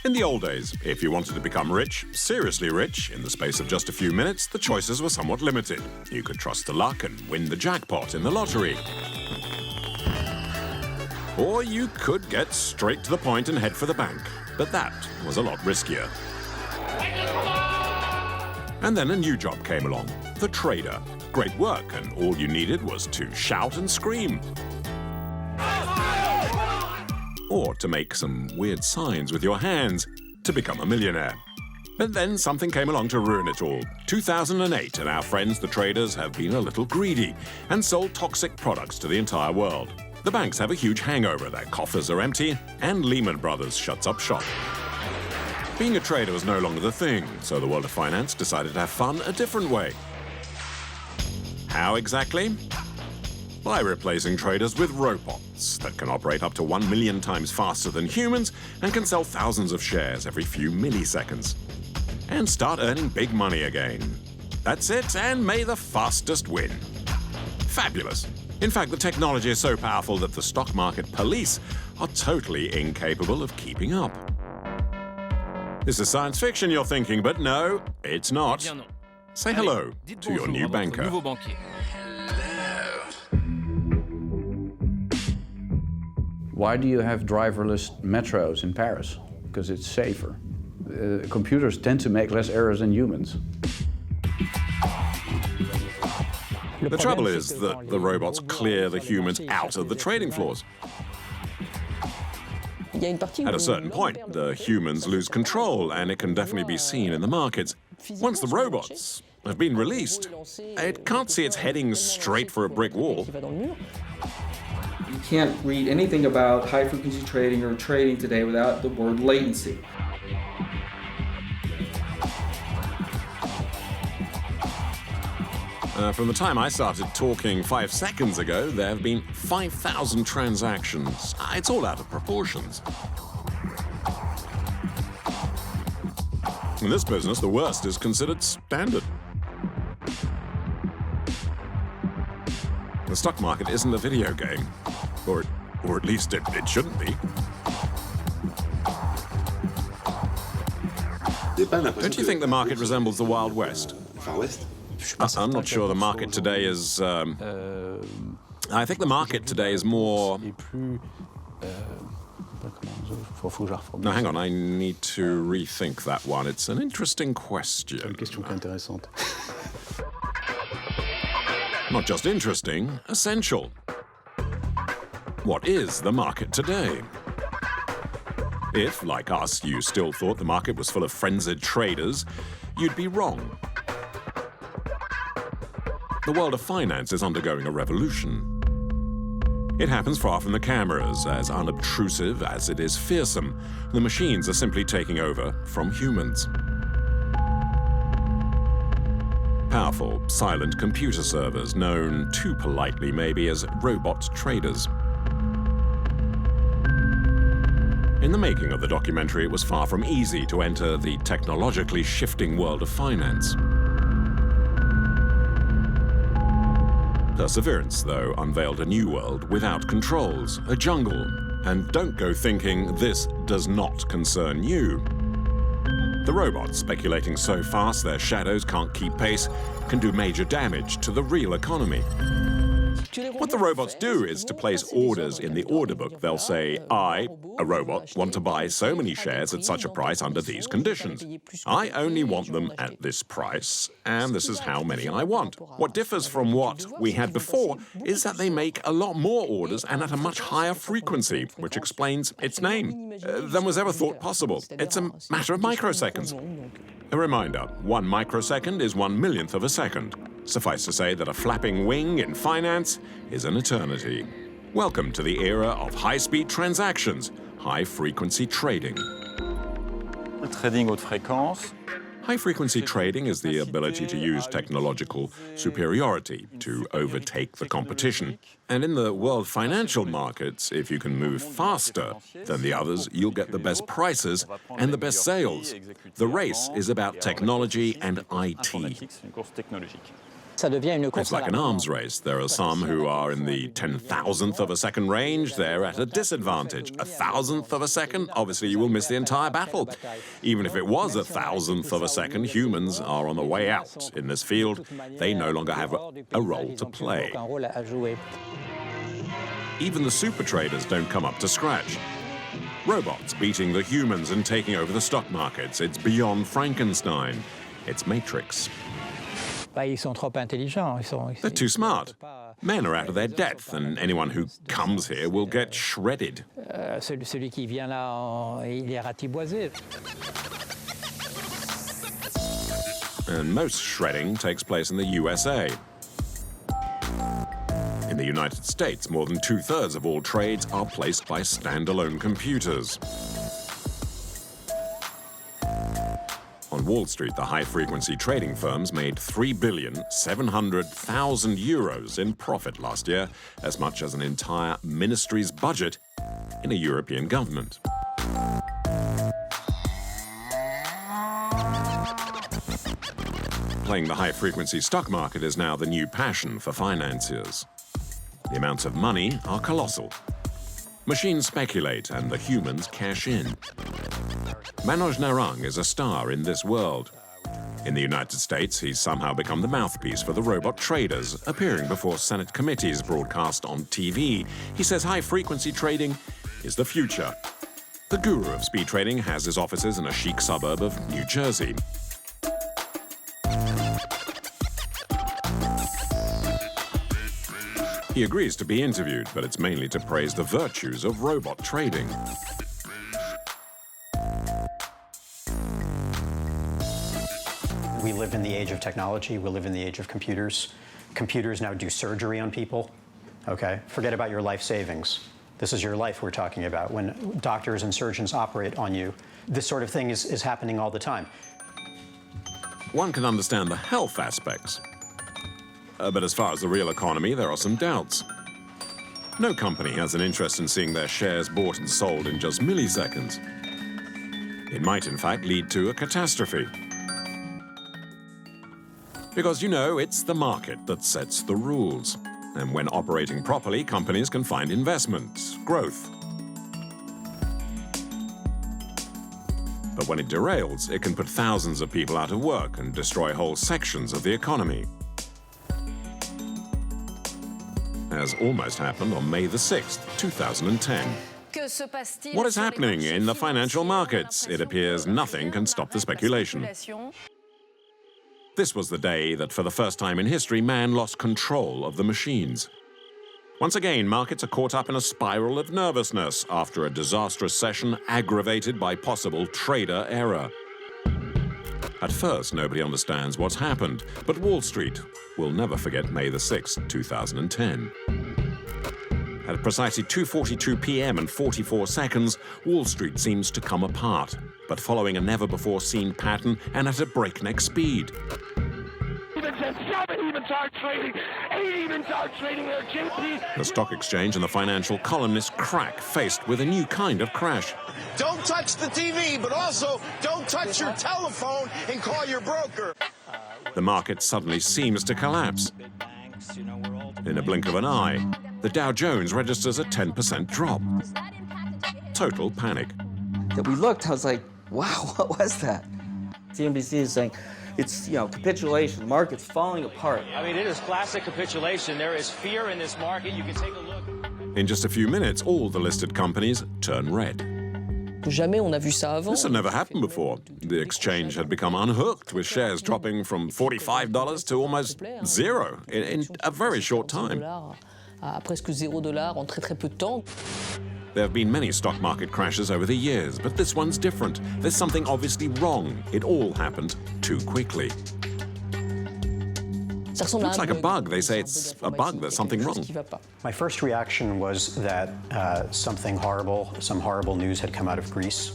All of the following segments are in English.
In the old days, if you wanted to become rich, seriously rich, in the space of just a few minutes, the choices were somewhat limited. You could trust to luck and win the jackpot in the lottery. Or you could get straight to the point and head for the bank. But that was a lot riskier. And then a new job came along, the trader. Great work, and all you needed was to shout and scream. Or to make some weird signs with your hands to become a millionaire. But then something came along to ruin it all. 2008, and our friends the traders have been a little greedy and sold toxic products to the entire world. The banks have a huge hangover, their coffers are empty, and Lehman Brothers shuts up shop. Being a trader was no longer the thing, so the world of finance decided to have fun a different way. How exactly? By replacing traders with robots that can operate up to 1 million times faster than humans and can sell thousands of shares every few milliseconds. And start earning big money again. That's it, and may the fastest win. Fabulous. In fact, the technology is so powerful that the stock market police are totally incapable of keeping up. This is science fiction, you're thinking, but no, it's not. Say hello to your new banker. Why do you have driverless metros in Paris? Because it's safer. Computers tend to make less errors than humans. The trouble is that the robots clear the humans out of the trading floors. At a certain point, the humans lose control, and it can definitely be seen in the markets. Once the robots have been released, it can't see it's heading straight for a brick wall. You can't read anything about high-frequency trading or trading today without the word latency. From the time I started talking 5 seconds ago, there have been 5,000 transactions. It's all out of proportions. In this business, the worst is considered standard. The stock market isn't a video game, or at least it shouldn't be. Don't you think the market resembles the Wild West? I'm not sure the market today is... I think the market today is more... No, hang on, I need to rethink that one. It's an interesting question. Not just interesting, essential. What is the market today? If, like us, you still thought the market was full of frenzied traders, you'd be wrong. The world of finance is undergoing a revolution. It happens far from the cameras, as unobtrusive as it is fearsome. The machines are simply taking over from humans. Powerful, silent computer servers, known too politely maybe as robot traders. In the making of the documentary, it was far from easy to enter the technologically shifting world of finance. Perseverance, though, unveiled a new world without controls, a jungle. And don't go thinking this does not concern you. The robots, speculating so fast their shadows can't keep pace, can do major damage to the real economy. What the robots do is to place orders in the order book. They'll say, I, a robot, want to buy so many shares at such a price under these conditions. I only want them at this price, and this is how many I want. What differs from what we had before is that they make a lot more orders and at a much higher frequency, which explains its name, than was ever thought possible. It's a matter of microseconds. A reminder, 1 microsecond is 1/millionth of a second. Suffice to say that a flapping wing in finance is an eternity. Welcome to the era of high-speed transactions, high-frequency trading. Trading haute fréquence. High-frequency trading is the ability to use technological superiority to overtake the competition. And in the world financial markets, if you can move faster than the others, you'll get the best prices and the best sales. The race is about technology and IT. It's like an arms race. There are some who are in the 10,000th of a second range. They're at a disadvantage. A thousandth of a second, obviously you will miss the entire battle. Even if it was a thousandth of a second, humans are on the way out. In this field, they no longer have a role to play. Even the super traders don't come up to scratch. Robots beating the humans and taking over the stock markets. It's beyond Frankenstein. It's Matrix. They're too smart. Men are out of their depth, and anyone who comes here will get shredded. And most shredding takes place in the USA. In the United States, more than 2/3 of all trades are placed by standalone computers. On Wall Street, the high-frequency trading firms made €3,700,000 in profit last year, as much as an entire ministry's budget in a European government. Playing the high-frequency stock market is now the new passion for financiers. The amounts of money are colossal. Machines speculate and the humans cash in. Manoj Narang is a star in this world. In the United States, he's somehow become the mouthpiece for the robot traders, appearing before Senate committees broadcast on TV. He says high-frequency trading is the future. The guru of speed trading has his offices in a chic suburb of New Jersey. He agrees to be interviewed, but it's mainly to praise the virtues of robot trading. We live in the age of technology. We live in the age of computers. Computers now do surgery on people. Okay? Forget about your life savings. This is your life we're talking about. When doctors and surgeons operate on you, this sort of thing is happening all the time. One can understand the health aspects. But as far as the real economy, there are some doubts. No company has an interest in seeing their shares bought and sold in just milliseconds. It might, in fact, lead to a catastrophe. Because, you know, it's the market that sets the rules. And when operating properly, companies can find investment, growth. But when it derails, it can put thousands of people out of work and destroy whole sections of the economy. As almost happened on May the 6th, 2010. What is happening in the financial markets? It appears nothing can stop the speculation. This was the day that, for the first time in history, man lost control of the machines. Once again, markets are caught up in a spiral of nervousness after a disastrous session aggravated by possible trader error. At first, nobody understands what's happened, but Wall Street will never forget May the 6th, 2010. At precisely 2:42 p.m. and 44 seconds, Wall Street seems to come apart, but following a never-before-seen pattern and at a breakneck speed. The stock exchange and the financial columnists crack, faced with a new kind of crash. Don't touch the TV, but also don't touch your telephone and call your broker. The market suddenly seems to collapse. In a blink of an eye, the Dow Jones registers a 10% drop. Total panic. That we looked, I was like, wow, what was that? CNBC is saying, it's, capitulation. The market's falling apart. I mean, it is classic capitulation. There is fear in this market. You can take a look. In just a few minutes, all the listed companies turn red. This had never happened before. The exchange had become unhooked, with shares dropping from $45 to almost zero in a very short time. There have been many stock market crashes over the years, but this one's different. There's something obviously wrong. It all happened too quickly. Looks like a bug. They say it's a bug. There's something wrong. My first reaction was that some horrible news had come out of Greece.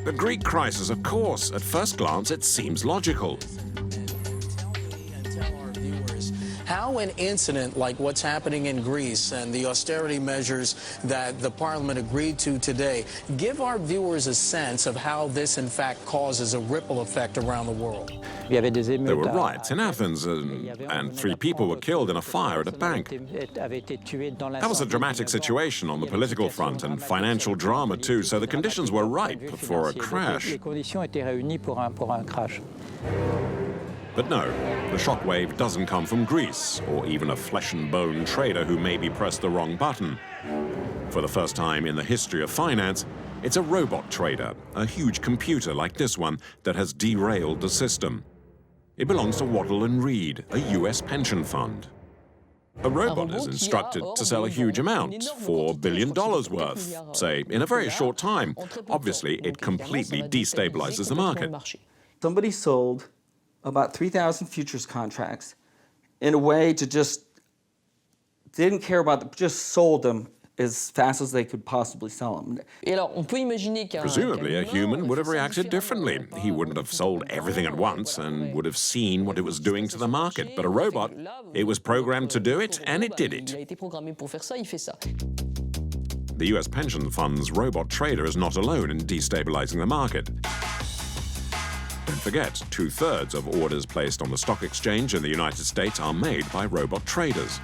The Greek crisis, of course. At first glance, it seems logical. How how an incident like what's happening in Greece and the austerity measures that the parliament agreed to today give our viewers a sense of how this, in fact, causes a ripple effect around the world. There were riots in Athens, and 3 people were killed in a fire at a bank. That was a dramatic situation on the political front and financial drama too, so the conditions were ripe for a crash. But no, the shockwave doesn't come from Greece, or even a flesh-and-bone trader who maybe pressed the wrong button. For the first time in the history of finance, it's a robot trader, a huge computer like this one, that has derailed the system. It belongs to Waddle & Reed, a US pension fund. A robot is instructed to sell a huge amount, $4 billion worth, say, in a very short time. Obviously, it completely destabilizes the market. Somebody sold about 3,000 futures contracts in a way to just, didn't care about them, just sold them as fast as they could possibly sell them. Presumably, a human would have reacted differently. He wouldn't have sold everything at once and would have seen what it was doing to the market. But a robot, it was programmed to do it, and it did it. The US pension fund's robot trader is not alone in destabilizing the market. Don't forget, 2/3 of orders placed on the stock exchange in the United States are made by robot traders.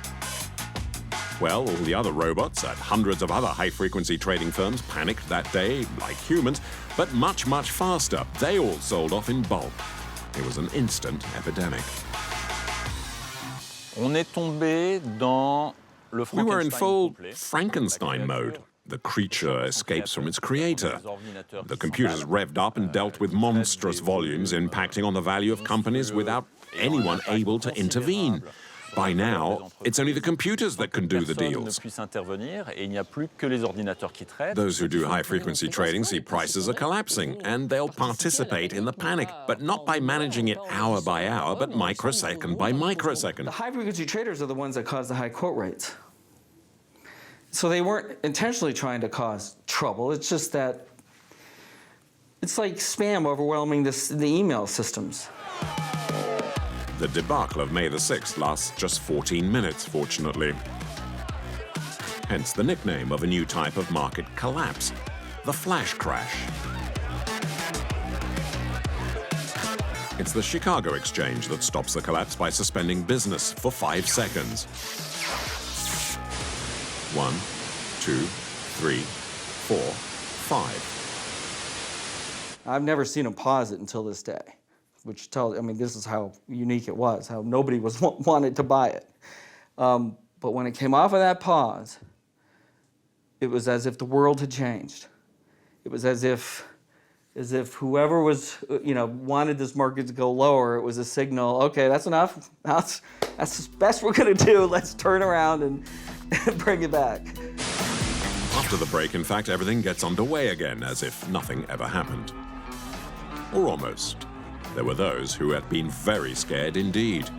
Well, all the other robots at hundreds of other high-frequency trading firms panicked that day, like humans, but much, much faster. They all sold off in bulk. It was an instant epidemic. On est tombé dans le We were in full complet. Frankenstein mode. The creature escapes from its creator. The computers revved up and dealt with monstrous volumes, impacting on the value of companies without anyone able to intervene. By now, it's only the computers that can do the deals. Those who do high-frequency trading see prices are collapsing, and they'll participate in the panic, but not by managing it hour by hour, but microsecond by microsecond. The high-frequency traders are the ones that cause the high quote rates. So they weren't intentionally trying to cause trouble. It's just that it's like spam overwhelming the email systems. The debacle of May the 6th lasts just 14 minutes, fortunately. Hence the nickname of a new type of market collapse, the flash crash. It's the Chicago Exchange that stops the collapse by suspending business for 5 seconds. 1, 2, 3, 4, 5. I've never seen them pause it until this day, which tells, I mean, this is how unique it was, how nobody wanted to buy it. But when it came off of that pause, it was as if the world had changed. It was as if whoever was, wanted this market to go lower, it was a signal, okay, that's enough. That's the best we're gonna do. Let's turn around and bring it back. After the break, in fact, everything gets underway again, as if nothing ever happened. Or almost. There were those who had been very scared indeed.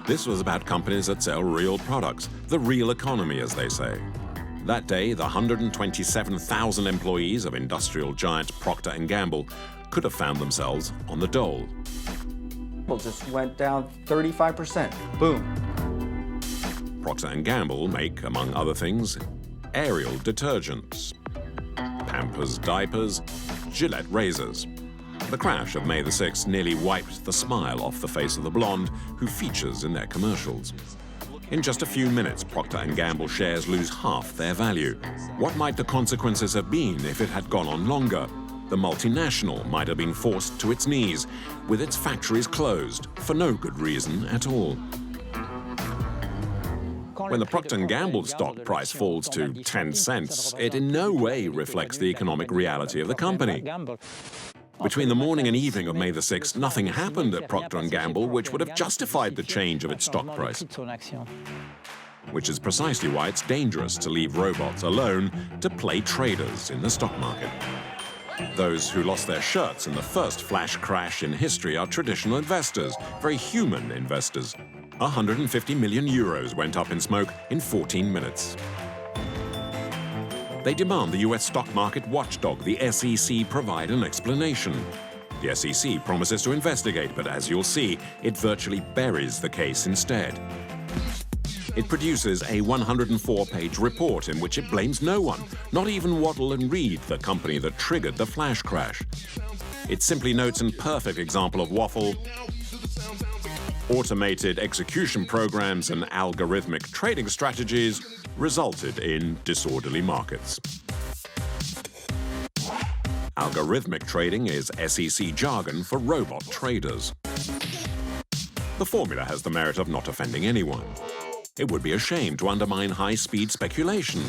This was about companies that sell real products, the real economy, as they say. That day, the 127,000 employees of industrial giant Procter & Gamble could have found themselves on the dole. It just went down 35%. Boom. Procter & Gamble make, among other things, Ariel detergents, Pampers diapers, Gillette razors. The crash of May the 6th nearly wiped the smile off the face of the blonde who features in their commercials. In just a few minutes, Procter & Gamble shares lose half their value. What might the consequences have been if it had gone on longer? The multinational might have been forced to its knees, with its factories closed for no good reason at all. When the Procter & Gamble stock price falls to 10 cents, it in no way reflects the economic reality of the company. Between the morning and evening of May the 6th, nothing happened at Procter & Gamble which would have justified the change of its stock price. Which is precisely why it's dangerous to leave robots alone to play traders in the stock market. Those who lost their shirts in the first flash crash in history are traditional investors, very human investors. 150 million euros went up in smoke in 14 minutes. They demand the US stock market watchdog, the SEC, provide an explanation. The SEC promises to investigate, but as you'll see, it virtually buries the case instead. It produces a 104-page report in which it blames no one, not even Waddle and Reed, the company that triggered the flash crash. It simply notes a perfect example of waffle. Automated execution programs and algorithmic trading strategies resulted in disorderly markets. Algorithmic trading is SEC jargon for robot traders. The formula has the merit of not offending anyone. It would be a shame to undermine high-speed speculation.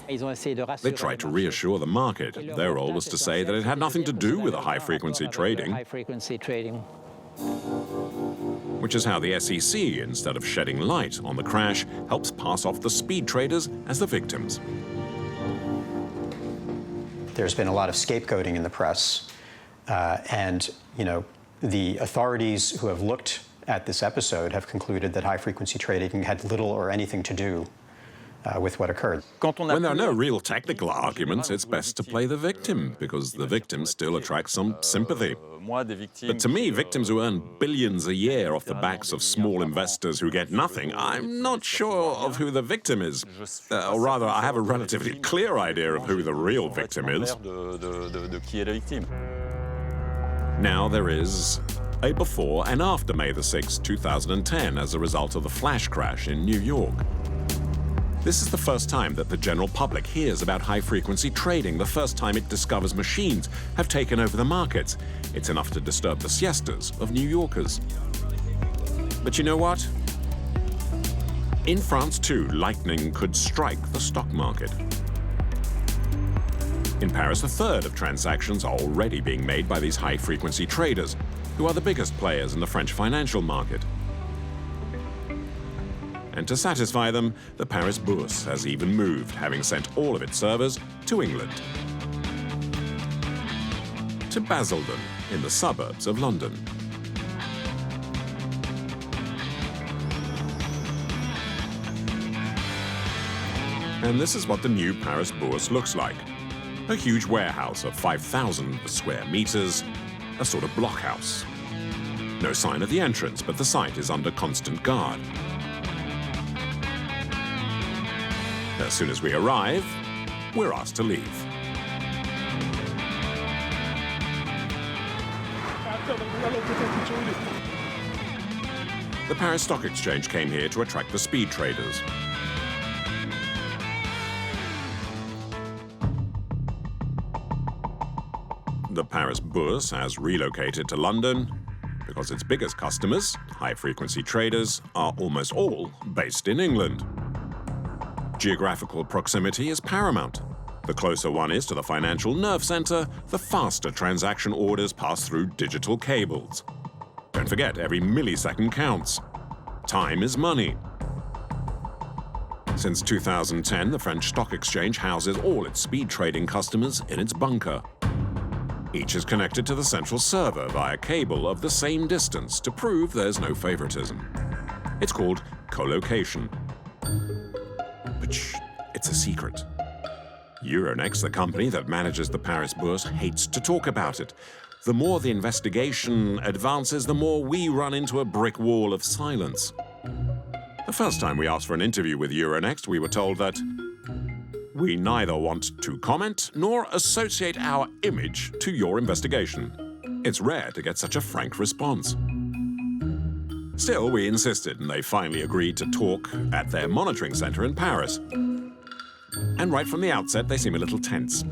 They tried to reassure the market. Their role was to say that it had nothing to do with the high-frequency trading, which is how the SEC, instead of shedding light on the crash, helps pass off the speed traders as the victims. There's been a lot of scapegoating in the press, and the authorities who have looked at this episode have concluded that high-frequency trading had little or anything to do with what occurred. When there are no real technical arguments, it's best to play the victim, because the victim still attracts some sympathy. But to me, victims who earn billions a year off the backs of small investors who get nothing, I'm not sure of who the victim is. Or rather, I have a relatively clear idea of who the real victim is. Now there is a before and after May the 6th, 2010, as a result of the flash crash in New York. This is the first time that the general public hears about high-frequency trading, the first time it discovers machines have taken over the markets. It's enough to disturb the siestas of New Yorkers. But you know what? In France, too, lightning could strike the stock market. In Paris, a third of transactions are already being made by these high-frequency traders, who are the biggest players in the French financial market. And to satisfy them, the Paris Bourse has even moved, having sent all of its servers to England. To Basildon, in the suburbs of London. And this is what the new Paris Bourse looks like. A huge warehouse of 5,000 square meters, a sort of blockhouse. No sign of the entrance, but the site is under constant guard. As soon as we arrive, we're asked to leave. The Paris Stock Exchange came here to attract the speed traders. The Paris Bourse has relocated to London because its biggest customers, high-frequency traders, are almost all based in England. Geographical proximity is paramount. The closer one is to the financial nerve center, the faster transaction orders pass through digital cables. Don't forget, every millisecond counts. Time is money. Since 2010, the French Stock Exchange houses all its speed trading customers in its bunker. Each is connected to the central server via cable of the same distance to prove there's no favoritism. It's called co-location. But shh, it's a secret. Euronext, the company that manages the Paris Bourse, hates to talk about it. The more the investigation advances, the more we run into a brick wall of silence. The first time we asked for an interview with Euronext, we were told that we neither want to comment nor associate our image to your investigation. It's rare to get such a frank response. Still, we insisted, and they finally agreed to talk at their monitoring center in Paris. And right from the outset, they seem a little tense.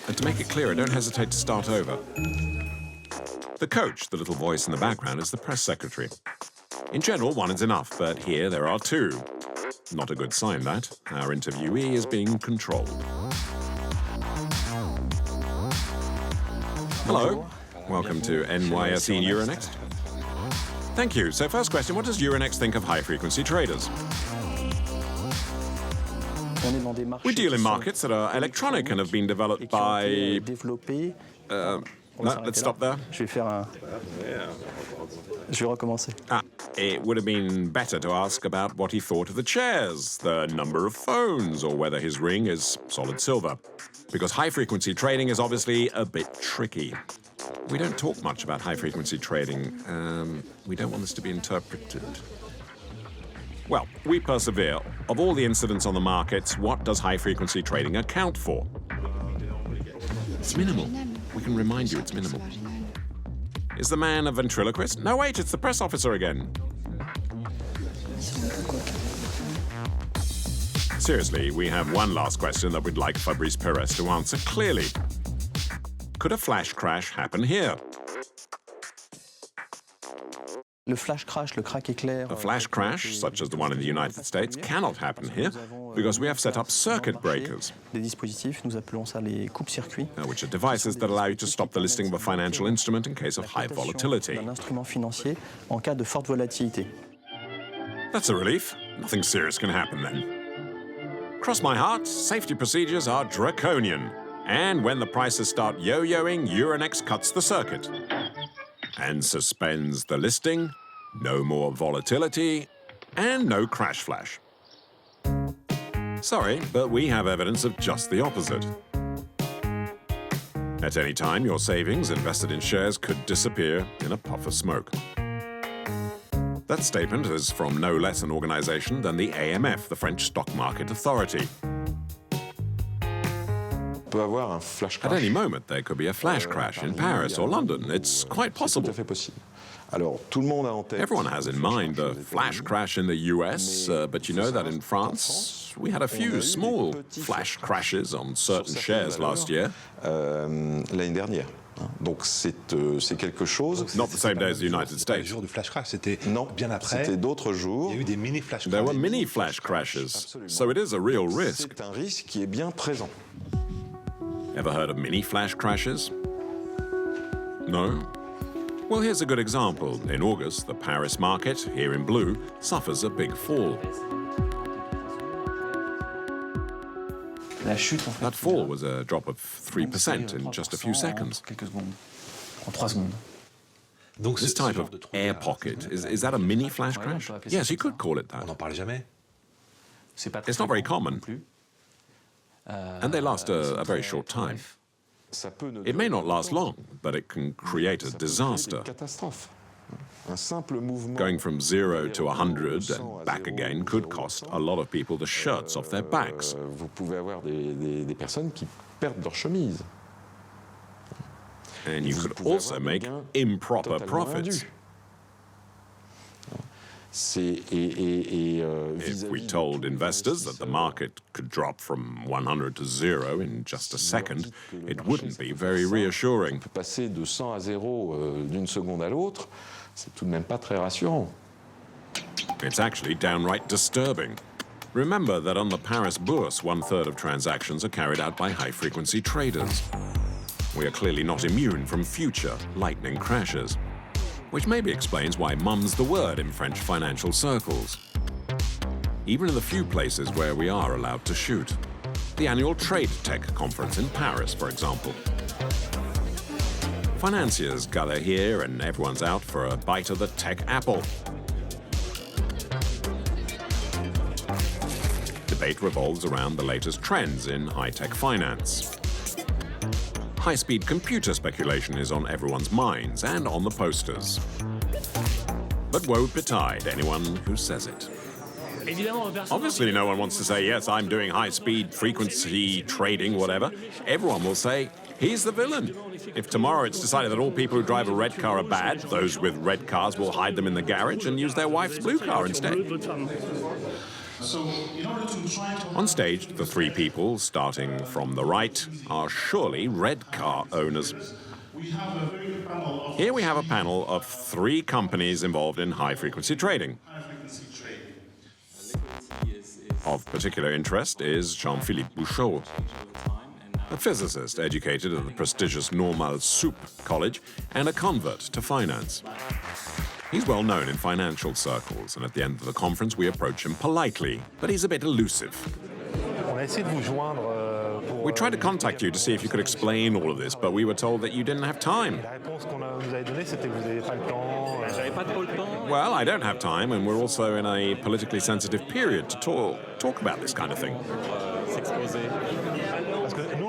And to make it clearer, don't hesitate to start over. The coach, the little voice in the background, is the press secretary. In general, one is enough, but here there are two. Not a good sign, that. Our interviewee is being controlled. Hello. Welcome to NYSE Euronext. Thank you. So first question, what does Euronext think of high-frequency traders? We deal in markets that are electronic and have been developed by... No, let's stop there. It would have been better to ask about what he thought of the chairs, the number of phones, or whether his ring is solid silver. Because high-frequency trading is obviously a bit tricky. We don't talk much about high-frequency trading. We don't want this to be interpreted Well, we persevere. Of all the incidents on the markets, what does high-frequency trading account for? It's minimal. We can remind you it's minimal. Is the man a ventriloquist? No, wait, it's the press officer again. Seriously, we have one last question that we'd like Fabrice Perez to answer clearly. Could a flash crash happen here? A flash crash, such as the one in the United States, cannot happen here because we have set up circuit breakers, which are devices that allow you to stop the listing of a financial instrument in case of high volatility. That's a relief. Nothing serious can happen then. Cross my heart, safety procedures are draconian. And when the prices start yo-yoing, Euronext cuts the circuit and suspends the listing, no more volatility, and no crash flash. Sorry, but we have evidence of just the opposite. At any time, your savings invested in shares could disappear in a puff of smoke. That statement is from no less an organization than the AMF, the French Stock Market Authority. At any moment, there could be a flash crash in Paris or London. It's quite possible. Everyone has in mind a flash crash in the US, but you know that in France, we had a few small flash crashes on certain shares last year. Not the same day as the United States. There were mini flash crashes, so it is a real risk. Ever heard of mini flash crashes? No? Well, here's a good example. In August, the Paris market, here in blue, suffers a big fall. That fall was a drop of 3% in just a few seconds. This type of air pocket, is that a mini flash crash? Yes, you could call it that. It's not very common. And they last a very short time. It may not last long, but it can create a disaster. Going from 0 to 100 and back again could cost a lot of people the shirts off their backs. And you could also make improper profits. If we told investors that the market could drop from 100 to 0 in just a second, it wouldn't be very reassuring. It's actually downright disturbing. Remember that on the Paris Bourse, 1/3 of transactions are carried out by high-frequency traders. We are clearly not immune from future lightning crashes, which maybe explains why mum's the word in French financial circles. Even in the few places where we are allowed to shoot. The annual Trade Tech Conference in Paris, for example. Financiers gather here and everyone's out for a bite of the tech apple. Debate revolves around the latest trends in high-tech finance. High-speed computer speculation is on everyone's minds and on the posters. But woe betide anyone who says it. Obviously, no one wants to say, yes, I'm doing high-speed frequency trading, whatever. Everyone will say, he's the villain. If tomorrow it's decided that all people who drive a red car are bad, those with red cars will hide them in the garage and use their wife's blue car instead. On stage, the three people, starting from the right, are surely red car owners. Here we have a panel of 3 companies involved in high-frequency trading. Of particular interest is Jean-Philippe Bouchot, a physicist educated at the prestigious Normal Sup College and a convert to finance. He's well known in financial circles, and at the end of the conference we approach him politely, but he's a bit elusive. We tried to contact you to see if you could explain all of this, but we were told that you didn't have time. Well, I don't have time, and we're also in a politically sensitive period to talk about this kind of thing.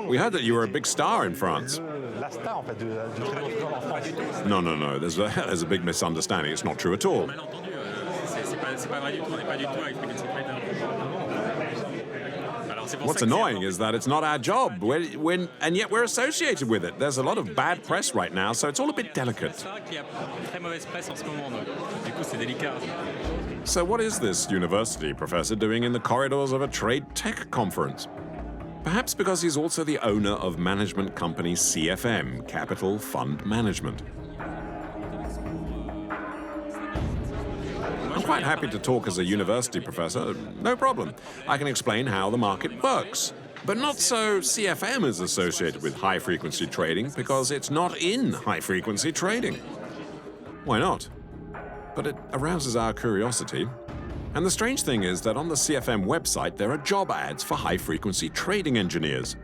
We heard that you were a big star in France. No. There's a big misunderstanding. It's not true at all. c'est pas vrai du tout, on n'est pas du tout high frequency trader. What's annoying is that it's not our job, and yet we're associated with it. There's a lot of bad press right now, so it's all a bit delicate. So what is this university professor doing in the corridors of a trade tech conference? Perhaps because he's also the owner of management company CFM, Capital Fund Management. I'm quite happy to talk as a university professor, no problem. I can explain how the market works. But not so CFM is associated with high-frequency trading because it's not in high-frequency trading. Why not? But it arouses our curiosity. And the strange thing is that on the CFM website there are job ads for high-frequency trading engineers.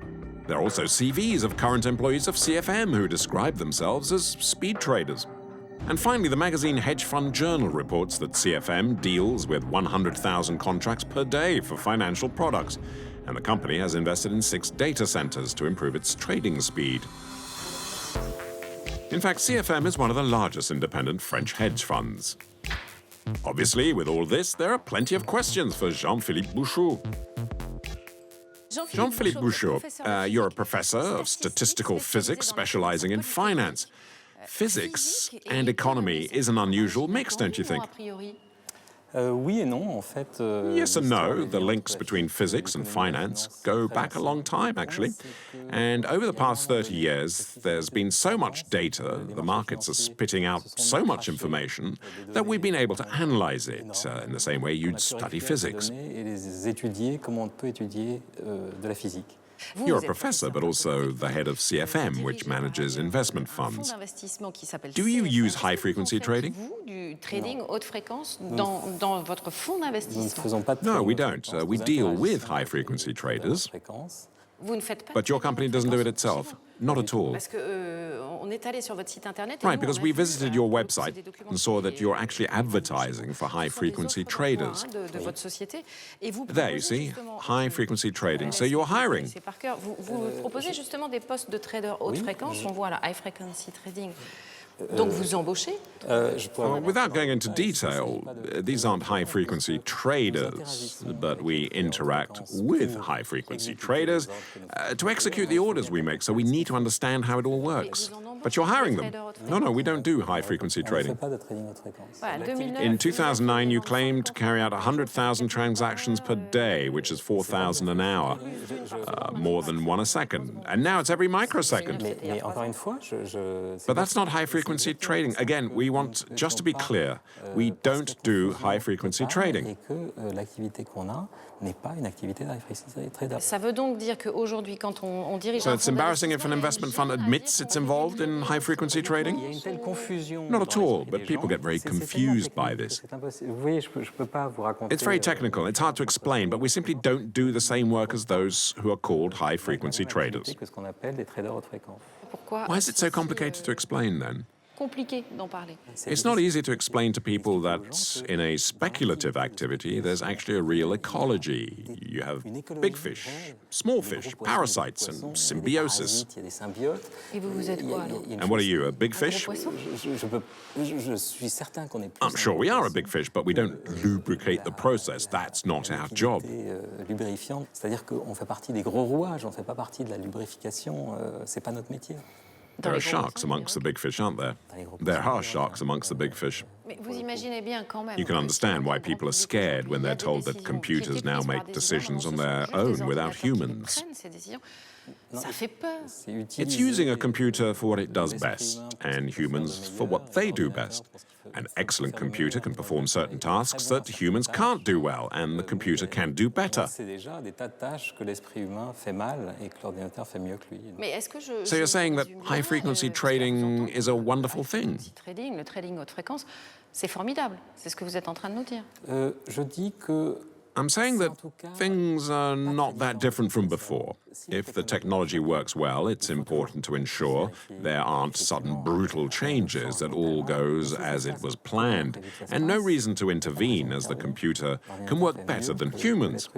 There are also CVs of current employees of CFM who describe themselves as speed traders. And finally, the magazine Hedge Fund Journal reports that CFM deals with 100,000 contracts per day for financial products, and the company has invested in 6 data centers to improve its trading speed. In fact, CFM is one of the largest independent French hedge funds. Obviously, with all this, there are plenty of questions for Jean-Philippe Bouchot. Jean-Philippe Bouchot, you're a professor of statistical physics specializing in finance. Physics and economy is an unusual mix, don't you think? Yes and no. The links between physics and finance go back a long time, actually. And over the past 30 years, there's been so much data, the markets are spitting out so much information, that we've been able to analyze it in the same way you'd study physics. You're a professor, but also the head of CFM, which manages investment funds. Do you use high-frequency trading? No, we don't. We deal with high-frequency traders. But your company doesn't do it itself? Not at all. Right, because we visited your website and saw that you're actually advertising for high-frequency traders. There, you see, high-frequency trading. So you're hiring. Without going into detail, these aren't high-frequency traders, but we interact with high-frequency traders to execute the orders we make, so we need to understand how it all works. But you're hiring them. No, we don't do high-frequency trading. In 2009, you claimed to carry out 100,000 transactions per day, which is 4,000 an hour, more than 1 a second. And now it's every microsecond. But that's not high-frequency trading. Again, we want, just to be clear, we don't do high-frequency trading. So it's embarrassing if an investment fund admits it's involved in high-frequency trading? Not at all, but people get very confused by this. It's very technical, it's hard to explain, but we simply don't do the same work as those who are called high-frequency traders. Why is it so complicated to explain, then? It's not easy to explain to people that in a speculative activity, there's actually a real ecology. You have big fish, small fish, parasites, and symbiosis. And what are you, a big fish? I'm sure we are a big fish, but we don't lubricate the process. That's not our job. There are sharks amongst the big fish, aren't there? There are sharks amongst the big fish. You can understand why people are scared when they're told that computers now make decisions on their own without humans. It's using a computer for what it does best, and humans for what they do best. An excellent computer can perform certain tasks that humans can't do well, and the computer can do better. So you're saying that high-frequency trading is a wonderful thing? I'm saying that things are not that different from before. If the technology works well, it's important to ensure there aren't sudden brutal changes, that all goes as it was planned, and no reason to intervene as the computer can work better than humans.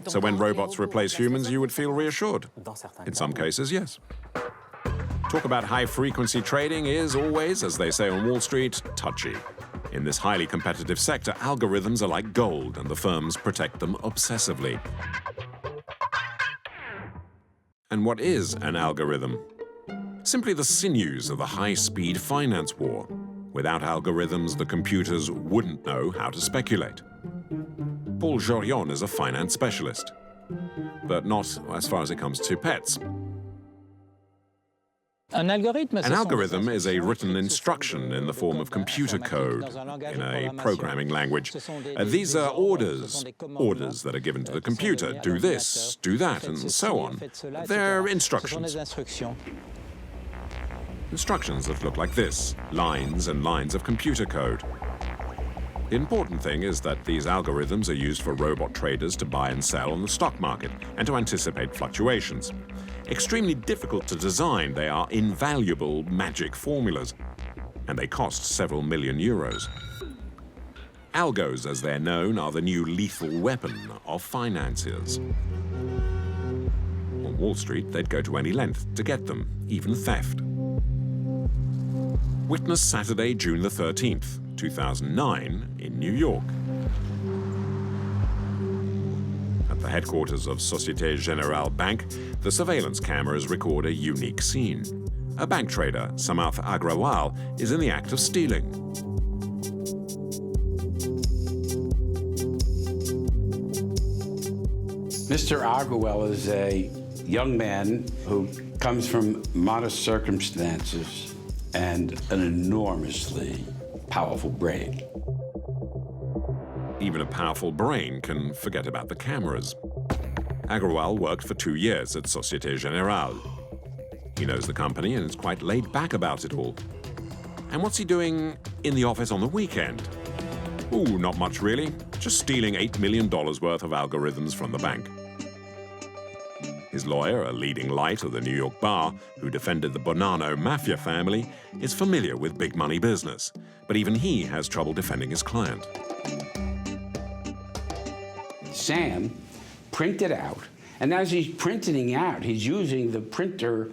So when robots replace humans, you would feel reassured. In some cases, yes. Talk about high-frequency trading is always, as they say on Wall Street, touchy. In this highly competitive sector, algorithms are like gold, and the firms protect them obsessively. And what is an algorithm? Simply the sinews of the high-speed finance war. Without algorithms, the computers wouldn't know how to speculate. Paul Jorion is a finance specialist, but not as far as it comes to pets. An algorithm is a written instruction in the form of computer code in a programming language. These are orders that are given to the computer. Do this, do that, and so on. They're instructions. Instructions that look like this, lines and lines of computer code. The important thing is that these algorithms are used for robot traders to buy and sell on the stock market and to anticipate fluctuations. Extremely difficult to design, they are invaluable magic formulas, and they cost several million euros. Algos, as they're known, are the new lethal weapon of financiers. On Wall Street, they'd go to any length to get them, even theft. Witness Saturday, June the 13th, 2009, in New York. At the headquarters of Société Générale Bank, the surveillance cameras record a unique scene. A bank trader, Samarth Agrawal, is in the act of stealing. Mr. Agrawal is a young man who comes from modest circumstances and an enormously powerful brain. Even a powerful brain can forget about the cameras. Agrawal worked for 2 years at Société Générale. He knows the company and is quite laid back about it all. And what's he doing in the office on the weekend? Ooh, not much really. Just stealing $8 million worth of algorithms from the bank. His lawyer, a leading light of the New York bar, who defended the Bonanno mafia family, is familiar with big money business. But even he has trouble defending his client. Sam printed out, and as he's printing out, he's using the printer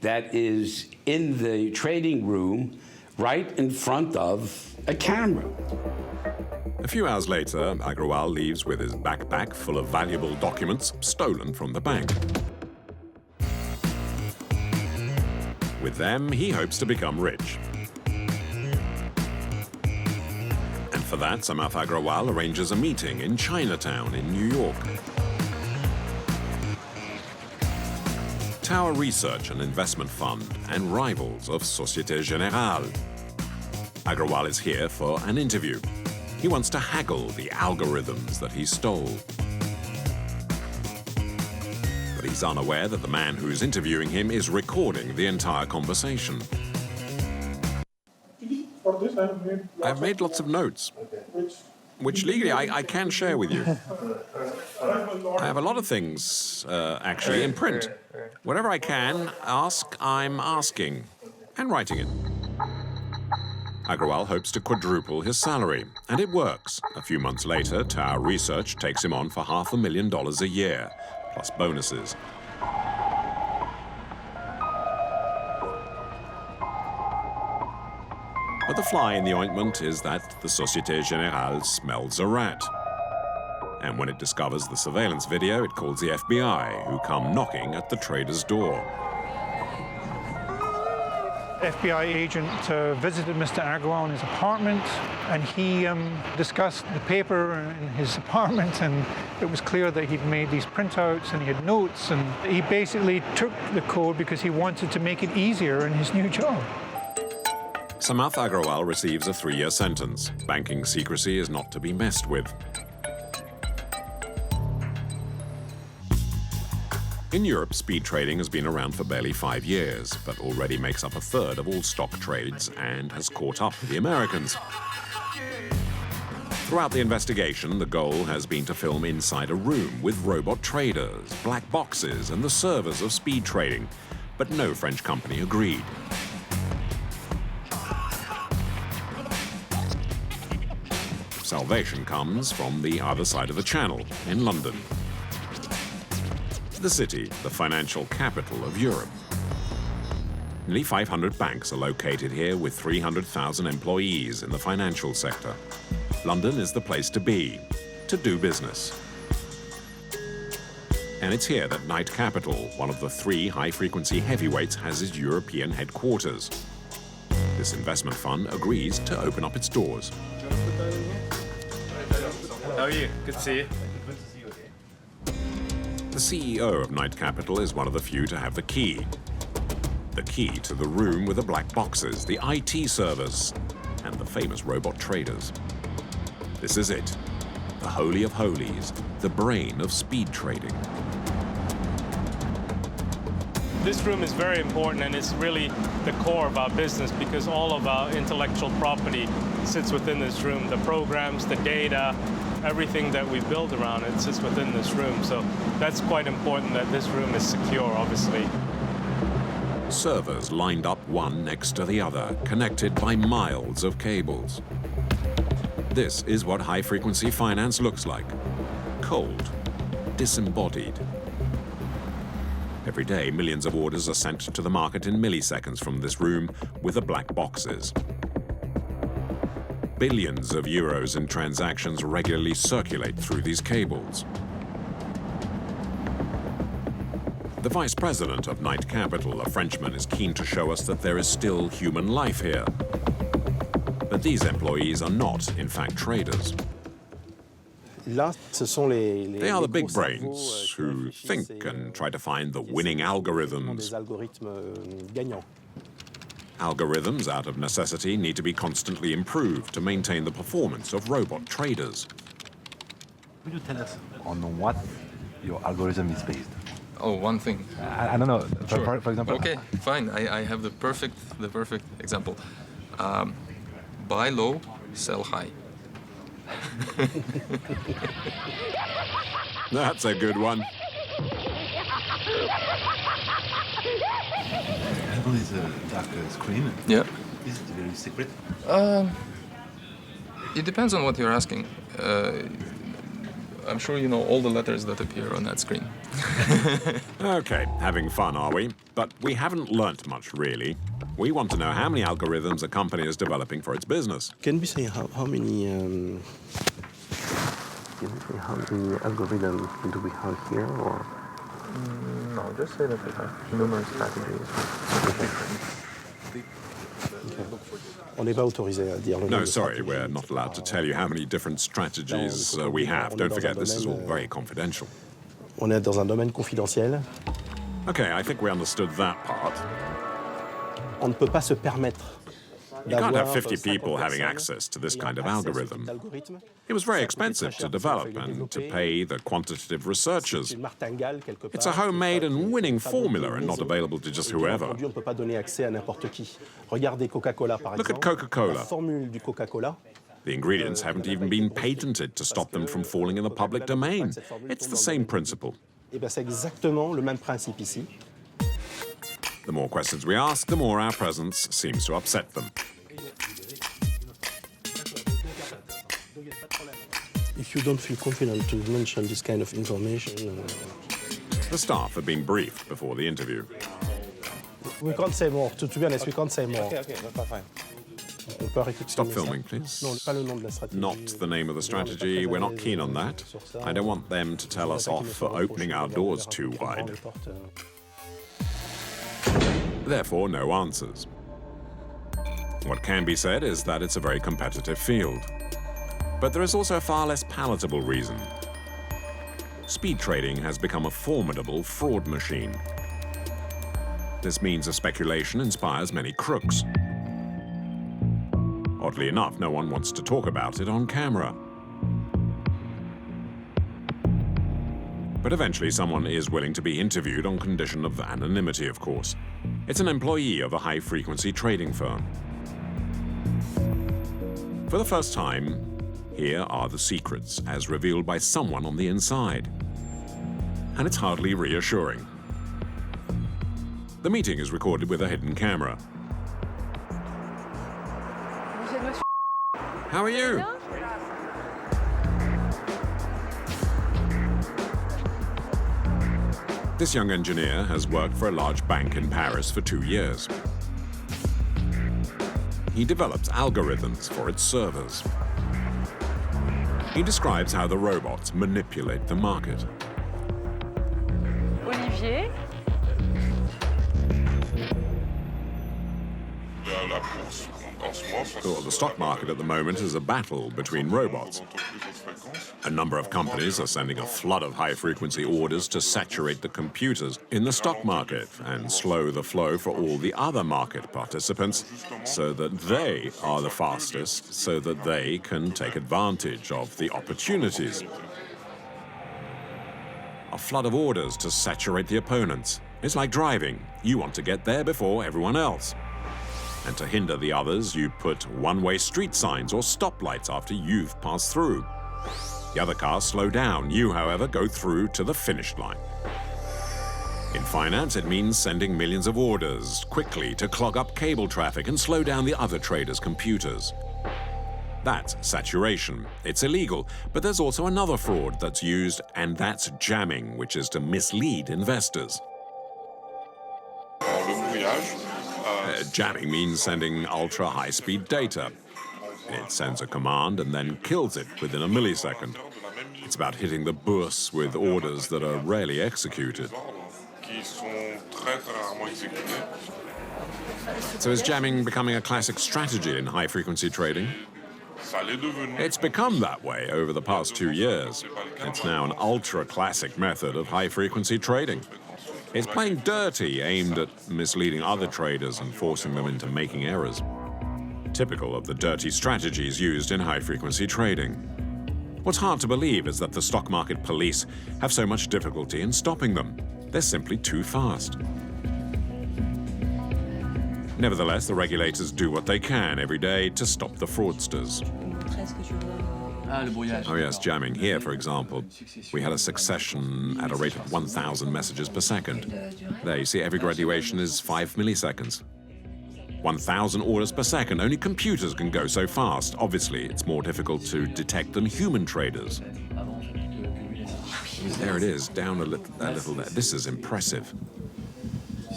that is in the trading room right in front of a camera. A few hours later, Agrawal leaves with his backpack full of valuable documents stolen from the bank. With them, he hopes to become rich. And for that, Samarth Agrawal arranges a meeting in Chinatown in New York. Tower Research and Investment Fund and rivals of Société Générale. Agrawal is here for an interview. He wants to haggle the algorithms that he stole. But he's unaware that the man who's interviewing him is recording the entire conversation. For this, I've made lots of notes, which legally I can share with you. I have a lot of things, actually, in print. Whatever I can ask, I'm asking, and writing it. Agrawal hopes to quadruple his salary, and it works. A few months later, Tower Research takes him on for $500,000 a year, plus bonuses. But the fly in the ointment is that the Société Générale smells a rat. And when it discovers the surveillance video, it calls the FBI, who come knocking at the trader's door. FBI agent visited Mr. Agrawal in his apartment, and he discussed the paper in his apartment, and it was clear that he'd made these printouts and he had notes, and he basically took the code because he wanted to make it easier in his new job. Samarth Agrawal receives a 3-year sentence. Banking secrecy is not to be messed with. In Europe, speed trading has been around for barely 5 years, but already makes up a third of all stock trades and has caught up with the Americans. Throughout the investigation, the goal has been to film inside a room with robot traders, black boxes, and the servers of speed trading, but no French company agreed. Salvation comes from the other side of the channel, in London. The city, the financial capital of Europe. Nearly 500 banks are located here with 300,000 employees in the financial sector. London is the place to be, to do business. And it's here that Knight Capital, one of the 3 high-frequency heavyweights, has its European headquarters. This investment fund agrees to open up its doors. How are you? Good to see you. The CEO of Knight Capital is one of the few to have the key. The key to the room with the black boxes, the IT servers, and the famous robot traders. This is it, the holy of holies, the brain of speed trading. This room is very important, and it's really the core of our business because all of our intellectual property sits within this room. The programs, the data, everything that we build around it sits within this room. So that's quite important that this room is secure, obviously. Servers lined up one next to the other, connected by miles of cables. This is what high-frequency finance looks like. Cold, disembodied. Every day, millions of orders are sent to the market in milliseconds from this room with the black boxes. Billions of euros in transactions regularly circulate through these cables. The vice president of Knight Capital, a Frenchman, is keen to show us that there is still human life here. But these employees are not, in fact, traders. They are the big brains who think and try to find the winning algorithms. Algorithms, out of necessity, need to be constantly improved to maintain the performance of robot traders. Could you tell us on what your algorithm is based? Oh, one thing. I don't know. Sure. For example. Okay, fine. I have the perfect example. Buy low, sell high. That's a good one. Apple is a dark screen. Yeah. Is it very secret? It depends on what you're asking. I'm sure you know all the letters that appear on that screen. Okay, having fun, are we? But we haven't learnt much, really. We want to know how many algorithms a company is developing for its business. Can we say how many algorithms do we have here, or? No, just say that we have numerous strategies. No, sorry, we're not allowed to tell you how many different strategies we have. Don't forget, this is all very confidential. On est dans un domaine confidentiel. Okay, I think we understood that part. On ne peut pas se permettre. You can't have 50 people having access to this kind of algorithm. It was very expensive to develop and to pay the quantitative researchers. It's a homemade and winning formula and not available to just whoever. Look at Coca-Cola. The ingredients haven't even been patented to stop them from falling in the public domain. It's the same principle. The more questions we ask, the more our presence seems to upset them. If you don't feel confident to mention this kind of information... The staff have been briefed before the interview. We can't say more. To be honest, we can't say more. Okay, that's fine. Stop filming, please. Not the name of the strategy. We're not keen on that. I don't want them to tell us off for opening our doors too wide. Therefore, no answers. What can be said is that it's a very competitive field. But there is also a far less palatable reason. Speed trading has become a formidable fraud machine. This means of speculation inspires many crooks. Oddly enough, no one wants to talk about it on camera. But eventually someone is willing to be interviewed on condition of anonymity, of course. It's an employee of a high-frequency trading firm. For the first time, here are the secrets, as revealed by someone on the inside. And it's hardly reassuring. The meeting is recorded with a hidden camera. How are you? This young engineer has worked for a large bank in Paris for 2 years. He develops algorithms for its servers. He describes how the robots manipulate the market. Olivier? Well, the stock market at the moment is a battle between robots. A number of companies are sending a flood of high-frequency orders to saturate the computers in the stock market and slow the flow for all the other market participants so that they are the fastest, so that they can take advantage of the opportunities. A flood of orders to saturate the opponents. It's like driving. You want to get there before everyone else. And to hinder the others, you put one-way street signs or stoplights after you've passed through. The other cars slow down. You, however, go through to the finish line. In finance, it means sending millions of orders quickly to clog up cable traffic and slow down the other traders' computers. That's saturation. It's illegal, but there's also another fraud that's used, and that's jamming, which is to mislead investors. Jamming means sending ultra-high-speed data. It sends a command and then kills it within a millisecond. It's about hitting the bourse with orders that are rarely executed. So is jamming becoming a classic strategy in high-frequency trading? It's become that way over the past 2 years. It's now an ultra-classic method of high-frequency trading. It's playing dirty, aimed at misleading other traders and forcing them into making errors. Typical of the dirty strategies used in high-frequency trading. What's hard to believe is that the stock market police have so much difficulty in stopping them. They're simply too fast. Nevertheless, the regulators do what they can every day to stop the fraudsters. Oh yes, jamming. Here, for example, we had a succession at a rate of 1,000 messages per second. There, you see, every graduation is 5 milliseconds. 1,000 orders per second. Only computers can go so fast. Obviously, it's more difficult to detect than human traders. There it is, down a little there. This is impressive.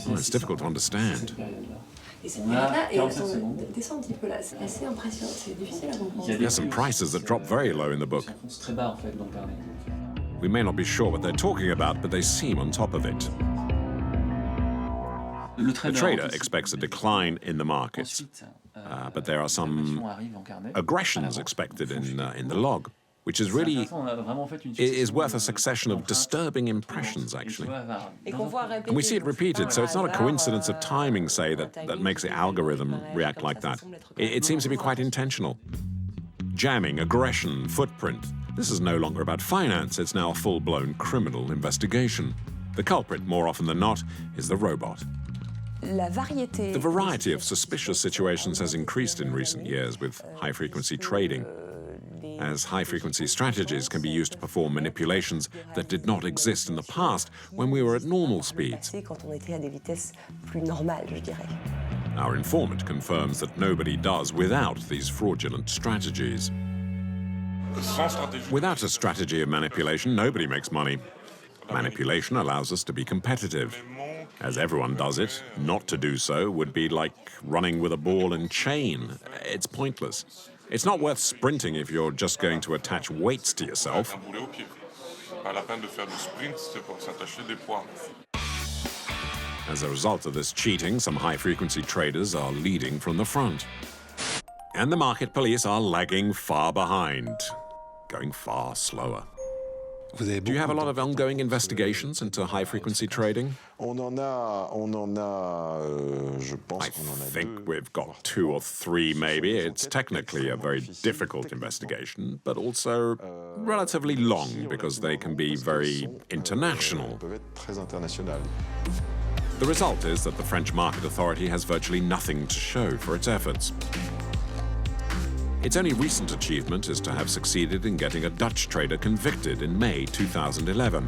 Oh, it's difficult to understand. There's some prices that drop very low in the book. We may not be sure what they're talking about, but they seem on top of it. The trader expects a decline in the markets, but there are some aggressions expected in the log, which is really is worth a succession of disturbing impressions, actually. And we see it repeated, so it's not a coincidence of timing, say, that makes the algorithm react like that. It seems to be quite intentional. Jamming, aggression, footprint. This is no longer about finance, it's now a full-blown criminal investigation. The culprit, more often than not, is the robot. The variety of suspicious situations has increased in recent years with high-frequency trading, as high-frequency strategies can be used to perform manipulations that did not exist in the past when we were at normal speeds. Our informant confirms that nobody does without these fraudulent strategies. Without a strategy of manipulation, nobody makes money. Manipulation allows us to be competitive. As everyone does it, not to do so would be like running with a ball and chain. It's pointless. It's not worth sprinting if you're just going to attach weights to yourself. As a result of this cheating, some high-frequency traders are leading from the front. And the market police are lagging far behind, going far slower. Do you have a lot of ongoing investigations into high-frequency trading? I think we've got 2 or 3, maybe. It's technically a very difficult investigation, but also relatively long because they can be very international. The result is that the French Market Authority has virtually nothing to show for its efforts. Its only recent achievement is to have succeeded in getting a Dutch trader convicted in May 2011.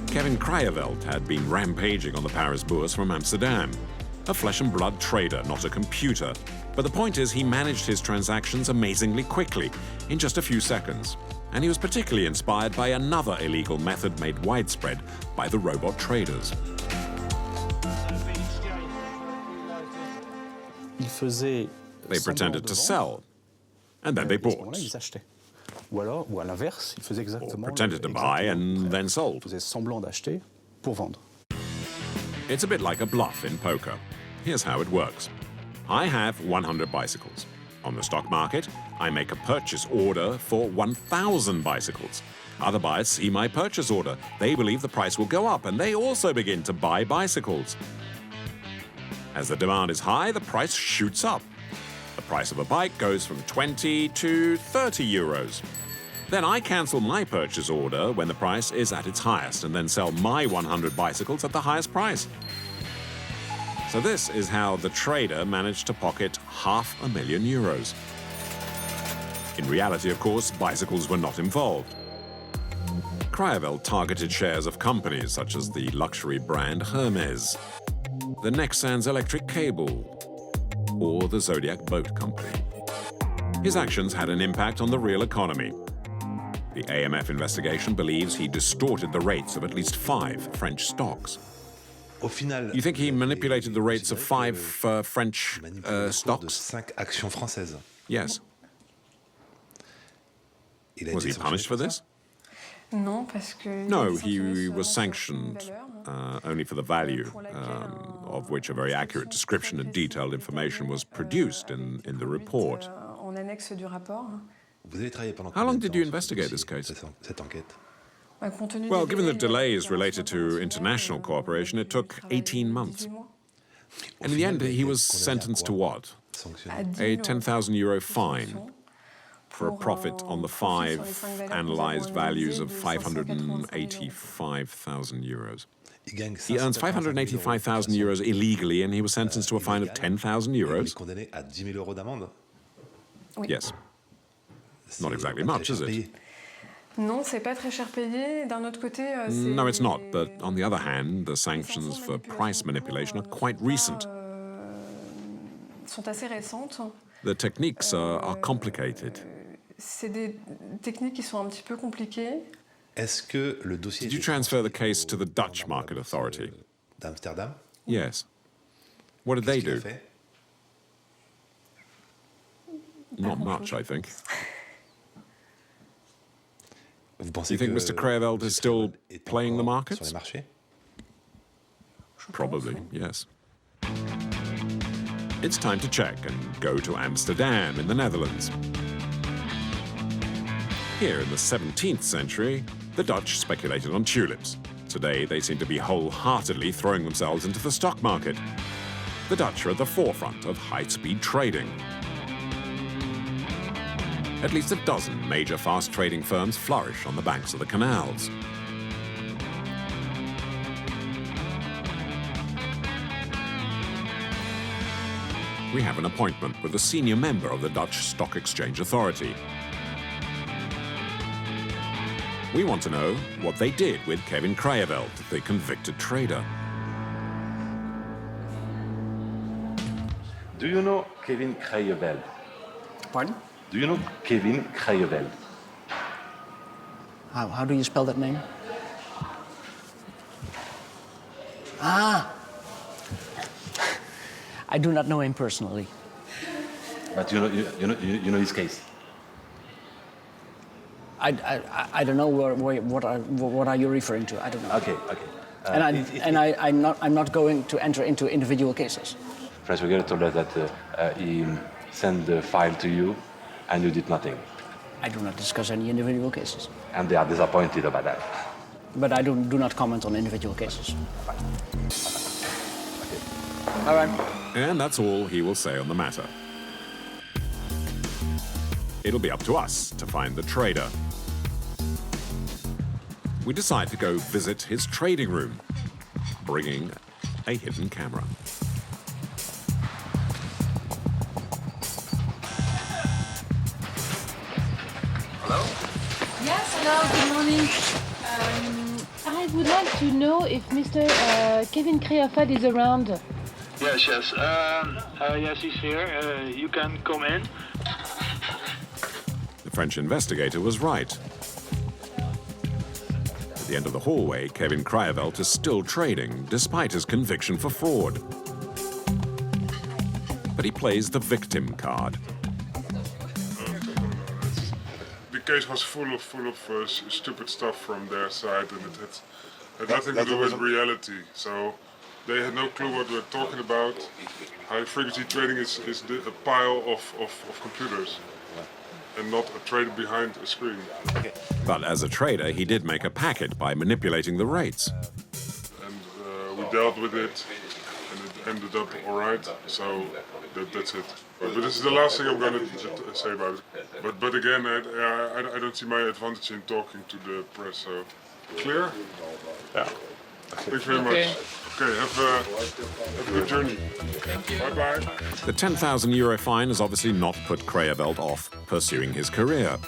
Kevin Krajeveld had been rampaging on the Paris Bourse from Amsterdam. A flesh and blood trader, not a computer. But the point is, he managed his transactions amazingly quickly, in just a few seconds. And he was particularly inspired by another illegal method made widespread by the robot traders. They pretended to sell, and then they bought. Or pretended to buy and then sold. It's a bit like a bluff in poker. Here's how it works. I have 100 bicycles. On the stock market, I make a purchase order for 1,000 bicycles. Other buyers see my purchase order. They believe the price will go up, and they also begin to buy bicycles. As the demand is high, the price shoots up. The price of a bike goes from 20 to 30 euros. Then I cancel my purchase order when the price is at its highest and then sell my 100 bicycles at the highest price. So this is how the trader managed to pocket €500,000 euros. In reality, of course, bicycles were not involved. Crayeveld targeted shares of companies such as the luxury brand Hermes, the Nexans electric cable, or the Zodiac boat company. His actions had an impact on the real economy. The AMF investigation believes he distorted the rates of at least 5 French stocks. You think he manipulated the rates of 5 French stocks? Yes. Was he punished for this? No, he was sanctioned only for the value, of which a very accurate description and detailed information was produced in the report. How long did you investigate this case? Well, given the delays related to international cooperation, it took 18 months. And in the end, he was sentenced to what? A €10,000 fine for a profit on the 5 analysed values of €585,000. He earns €585,000 illegally, and he was sentenced to a fine of €10,000? Yes. Not exactly much, is it? No, it's not, but on the other hand, the sanctions for price manipulation are quite recent. The techniques are complicated. Did you transfer the case to the Dutch Market Authority? Yes. What did they do? Not much, I think. Do you think Mr. Crayeveld is still playing the markets? Probably, yes. It's time to check and go to Amsterdam in the Netherlands. Here in the 17th century, the Dutch speculated on tulips. Today, they seem to be wholeheartedly throwing themselves into the stock market. The Dutch are at the forefront of high-speed trading. At least a dozen major fast trading firms flourish on the banks of the canals. We have an appointment with a senior member of the Dutch Stock Exchange Authority. We want to know what they did with Kevin Crayeveld, the convicted trader. Do you know Kevin Crayeveld? Pardon? Do you know Kevin Crayeveld? How do you spell that name? Ah! I do not know him personally. But you know his case? I don't know what are you referring to? I don't know. Okay. I'm not going to enter into individual cases. French regulator told us that he sent the file to you and you did nothing. I do not discuss any individual cases. And they are disappointed about that. But I do not comment on individual cases. All right. And that's all he will say on the matter. It'll be up to us to find the trader. We decide to go visit his trading room, bringing a hidden camera. Hello? Yes, hello, good morning. I would like to know if Mr. Kevin Crayeveld is around. Yes. Yes, he's here. You can come in. The French investigator was right. At the end of the hallway, Kevin Krajewelt is still trading, despite his conviction for fraud. But he plays the victim card. The case was full of stupid stuff from their side, and it had nothing to do with reality. So they had no clue what we're talking about. High-frequency trading is a pile of computers, and not a trader behind a screen. But as a trader, he did make a packet by manipulating the rates. And we dealt with it, and it ended up all right. So that's it. But this is the last thing I'm going to say about it. But again, I don't see my advantage in talking to the press. So clear? Yeah. Thanks very much. Okay, have a good journey. Bye-bye. The €10,000 fine has obviously not put Krajewelt off pursuing his career.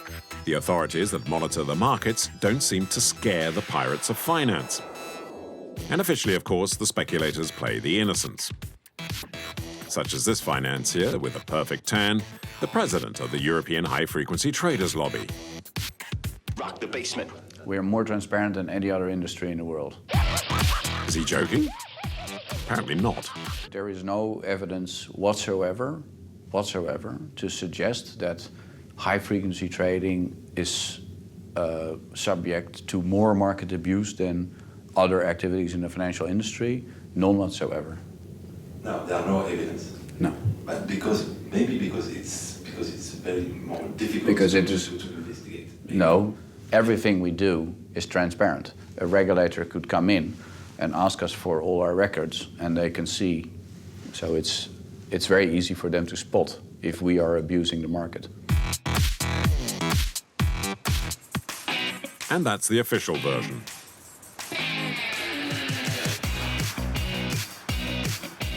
The authorities that monitor the markets don't seem to scare the pirates of finance. And officially, of course, the speculators play the innocents. Such as this financier with a perfect tan, the president of the European High-Frequency Traders Lobby. Rock the basement. We are more transparent than any other industry in the world. Is he joking? Apparently not. There is no evidence whatsoever to suggest that high-frequency trading is subject to more market abuse than other activities in the financial industry. None whatsoever. No, there are no evidence. No. But maybe because it's very more difficult because it to is, investigate. No, everything we do is transparent. A regulator could come in and ask us for all our records, and they can see. So it's very easy for them to spot if we are abusing the market. And that's the official version.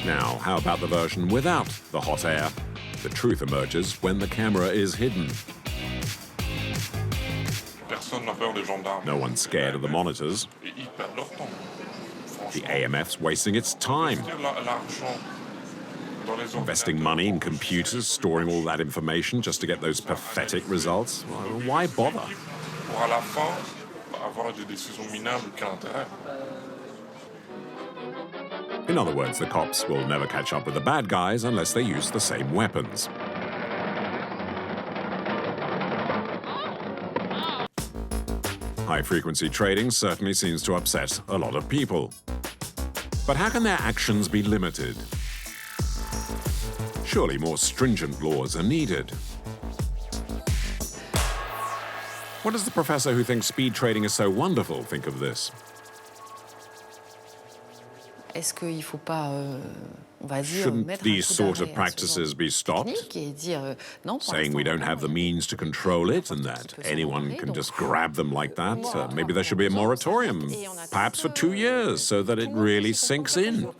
Now, how about the version without the hot air? The truth emerges when the camera is hidden. No one's scared of the monitors. The AMF's wasting its time. Investing money in computers, storing all that information just to get those pathetic results. Well, why bother? In other words, the cops will never catch up with the bad guys unless they use the same weapons. High-frequency trading certainly seems to upset a lot of people. But how can their actions be limited? Surely more stringent laws are needed. What does the professor who thinks speed trading is so wonderful think of this? Shouldn't these sort of practices be stopped? Saying we don't have the means to control it and that anyone can just grab them like that? Maybe there should be a moratorium, perhaps for 2 years, so that it really sinks in.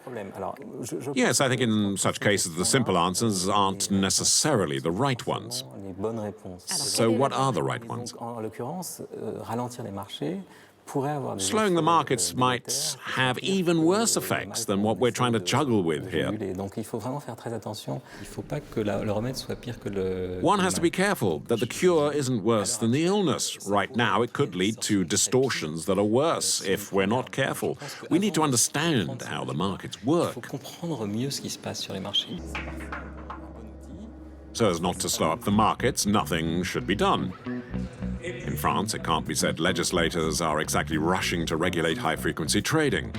Yes, I think in such cases the simple answers aren't necessarily the right ones. So what are the right ones? Slowing the markets might have even worse effects than what we're trying to juggle with here. One has to be careful that the cure isn't worse than the illness. Right now, it could lead to distortions that are worse if we're not careful. We need to understand how the markets work, so as not to slow up the markets, nothing should be done. In France, it can't be said legislators are exactly rushing to regulate high-frequency trading.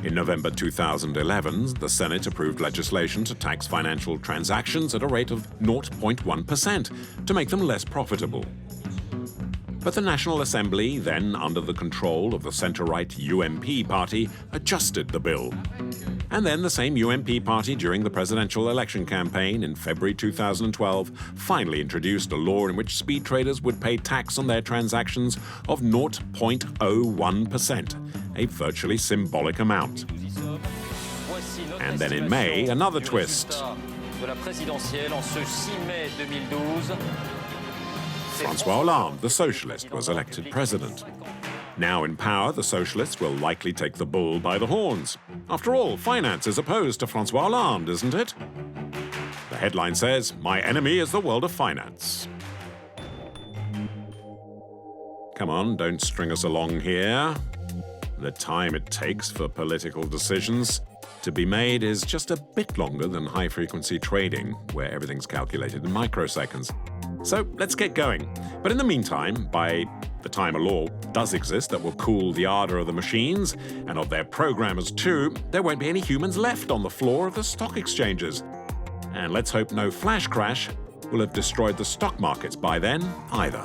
In November 2011, the Senate approved legislation to tax financial transactions at a rate of 0.1% to make them less profitable. But the National Assembly, then under the control of the centre-right UMP party, adjusted the bill. And then the same UMP party, during the presidential election campaign in February 2012, finally introduced a law in which speed traders would pay tax on their transactions of 0.01%, a virtually symbolic amount. And then in May, another twist. François Hollande, the socialist, was elected president. Now in power, the socialists will likely take the bull by the horns. After all, finance is opposed to François Hollande, isn't it? The headline says, "My enemy is the world of finance." Come on, don't string us along here. The time it takes for political decisions to be made is just a bit longer than high-frequency trading, where everything's calculated in microseconds. So let's get going. But in the meantime, by the time a law does exist that will cool the ardor of the machines, and of their programmers too, there won't be any humans left on the floor of the stock exchanges. And let's hope no flash crash will have destroyed the stock markets by then either.